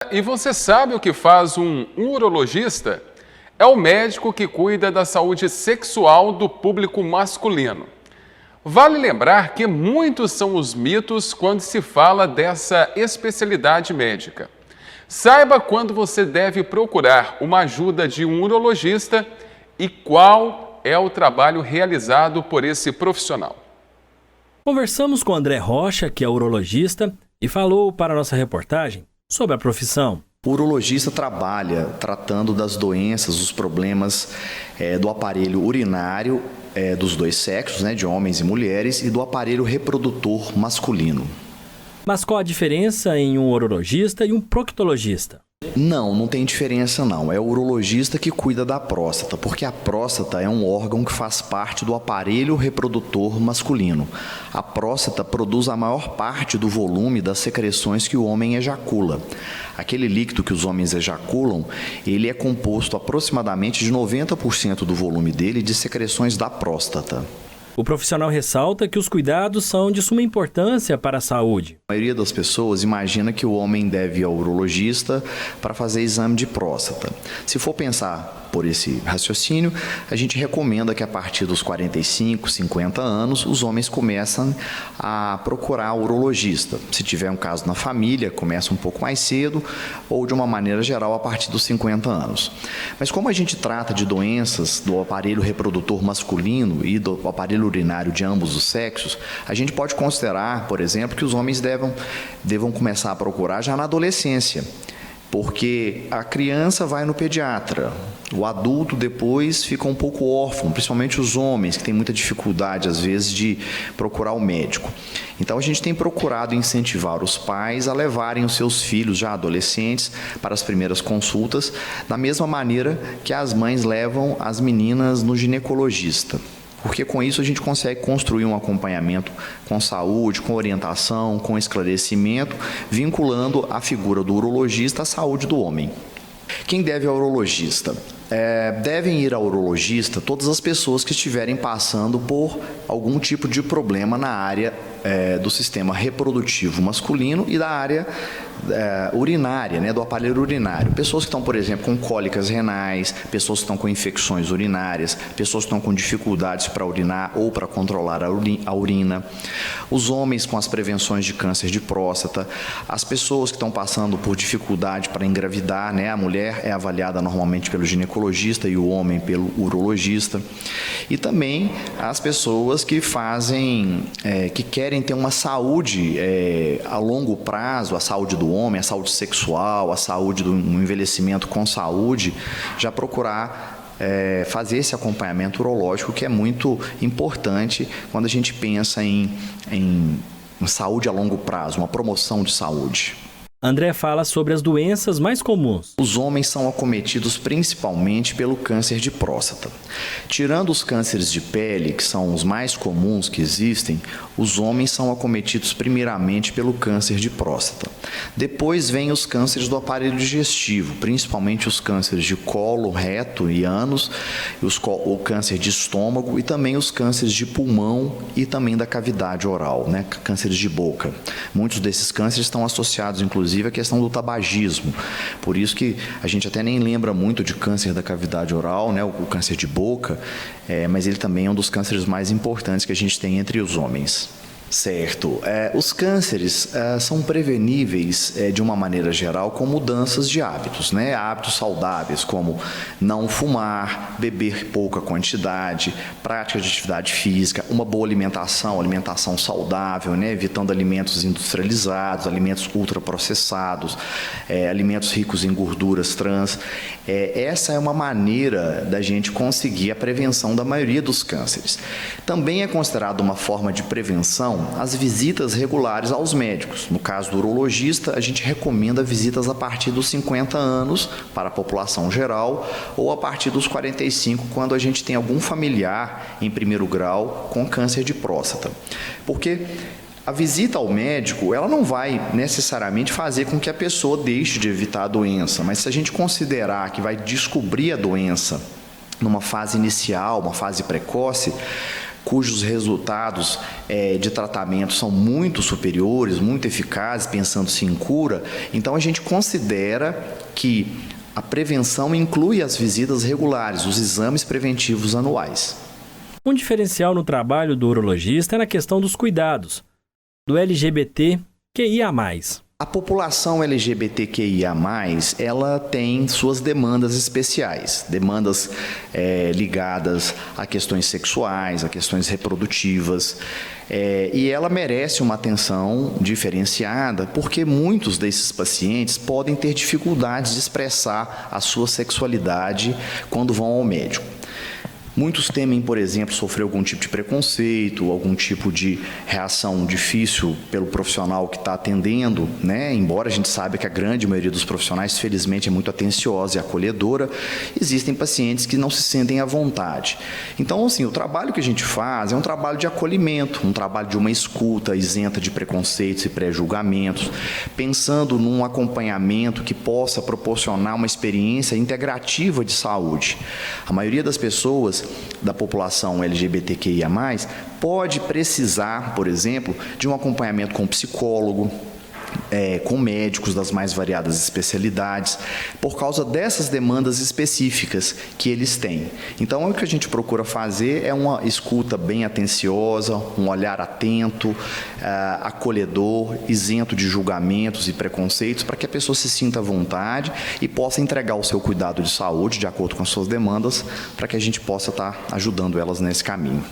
E você sabe o que faz um urologista? É o médico que cuida da saúde sexual do público masculino. Vale lembrar que muitos são os mitos quando se fala dessa especialidade médica. Saiba quando você deve procurar uma ajuda de um urologista e qual é o trabalho realizado por esse profissional. Conversamos com André Rocha, que é urologista, e falou para a nossa reportagem sobre a profissão. O urologista trabalha tratando das doenças, os problemas do aparelho urinário dos dois sexos, de homens e mulheres, e do aparelho reprodutor masculino. Mas qual a diferença em um urologista e um proctologista? Não tem diferença não. É o urologista que cuida da próstata, porque a próstata é um órgão que faz parte do aparelho reprodutor masculino. A próstata produz a maior parte do volume das secreções que o homem ejacula. Aquele líquido que os homens ejaculam, ele é composto aproximadamente de 90% do volume dele de secreções da próstata. O profissional ressalta que os cuidados são de suma importância para a saúde. A maioria das pessoas imagina que o homem deve ir ao urologista para fazer exame de próstata. Se for pensar por esse raciocínio, a gente recomenda que a partir dos 45, 50 anos, os homens começam a procurar o urologista. Se tiver um caso na família, começa um pouco mais cedo ou, de uma maneira geral, a partir dos 50 anos. Mas como a gente trata de doenças do aparelho reprodutor masculino e do aparelho urinário de ambos os sexos, a gente pode considerar, por exemplo, que os homens devam começar a procurar já na adolescência, porque a criança vai no pediatra, o adulto depois fica um pouco órfão, principalmente os homens, que têm muita dificuldade, às vezes, de procurar o médico. Então, a gente tem procurado incentivar os pais a levarem os seus filhos, já adolescentes, para as primeiras consultas, da mesma maneira que as mães levam as meninas no ginecologista. Porque com isso a gente consegue construir um acompanhamento com saúde, com orientação, com esclarecimento, vinculando a figura do urologista à saúde do homem. Quem deve ao urologista? Devem ir ao urologista todas as pessoas que estiverem passando por algum tipo de problema na área do sistema reprodutivo masculino e da área urinária, do aparelho urinário. Pessoas que estão, por exemplo, com cólicas renais, pessoas que estão com infecções urinárias, pessoas que estão com dificuldades para urinar ou para controlar a urina, os homens com as prevenções de câncer de próstata, as pessoas que estão passando por dificuldade para engravidar, a mulher é avaliada normalmente pelo ginecologista e o homem pelo urologista, e também as pessoas que que querem ter uma saúde a longo prazo, a saúde do homem, a saúde sexual, a saúde do envelhecimento com saúde, já procurar fazer esse acompanhamento urológico, que é muito importante quando a gente pensa em saúde a longo prazo, uma promoção de saúde. André fala sobre as doenças mais comuns. Os homens são acometidos principalmente pelo câncer de próstata. Tirando os cânceres de pele, que são os mais comuns que existem, os homens são acometidos primeiramente pelo câncer de próstata. Depois vem os cânceres do aparelho digestivo, principalmente os cânceres de colo, reto e ânus, o câncer de estômago e também os cânceres de pulmão e também da cavidade oral, cânceres de boca. Muitos desses cânceres estão associados, inclusive, a questão do tabagismo. Por isso que a gente até nem lembra muito de câncer da cavidade oral, o câncer de boca, mas ele também é um dos cânceres mais importantes que a gente tem entre os homens. Certo. Os cânceres são preveníveis de uma maneira geral com mudanças de hábitos, Hábitos saudáveis como não fumar, beber pouca quantidade, prática de atividade física, uma boa alimentação saudável, evitando alimentos industrializados, alimentos ultraprocessados, alimentos ricos em gorduras trans. Essa é uma maneira da gente conseguir a prevenção da maioria dos cânceres. Também é considerado uma forma de prevenção as visitas regulares aos médicos. No caso do urologista, a gente recomenda visitas a partir dos 50 anos para a população geral ou a partir dos 45, quando a gente tem algum familiar em primeiro grau com câncer de próstata. Porque a visita ao médico, ela não vai necessariamente fazer com que a pessoa deixe de evitar a doença, mas se a gente considerar que vai descobrir a doença numa fase inicial, uma fase precoce, cujos resultados de tratamento são muito superiores, muito eficazes, pensando-se em cura, então a gente considera que a prevenção inclui as visitas regulares, os exames preventivos anuais. Um diferencial no trabalho do urologista é na questão dos cuidados do LGBTQIA+. A população LGBTQIA+, ela tem suas demandas especiais, demandas ligadas a questões sexuais, a questões reprodutivas, e ela merece uma atenção diferenciada, porque muitos desses pacientes podem ter dificuldades de expressar a sua sexualidade quando vão ao médico. Muitos temem, por exemplo, sofrer algum tipo de preconceito, algum tipo de reação difícil pelo profissional que está atendendo, né? Embora a gente saiba que a grande maioria dos profissionais, felizmente, é muito atenciosa e acolhedora, existem pacientes que não se sentem à vontade. Então, assim, o trabalho que a gente faz é um trabalho de acolhimento, um trabalho de uma escuta isenta de preconceitos e pré-julgamentos, pensando num acompanhamento que possa proporcionar uma experiência integrativa de saúde. A maioria das pessoas da população LGBTQIA+, pode precisar, por exemplo, de um acompanhamento com psicólogo, com médicos das mais variadas especialidades, por causa dessas demandas específicas que eles têm. Então, o que a gente procura fazer é uma escuta bem atenciosa, um olhar atento, acolhedor, isento de julgamentos e preconceitos, para que a pessoa se sinta à vontade e possa entregar o seu cuidado de saúde de acordo com as suas demandas, para que a gente possa estar ajudando elas nesse caminho.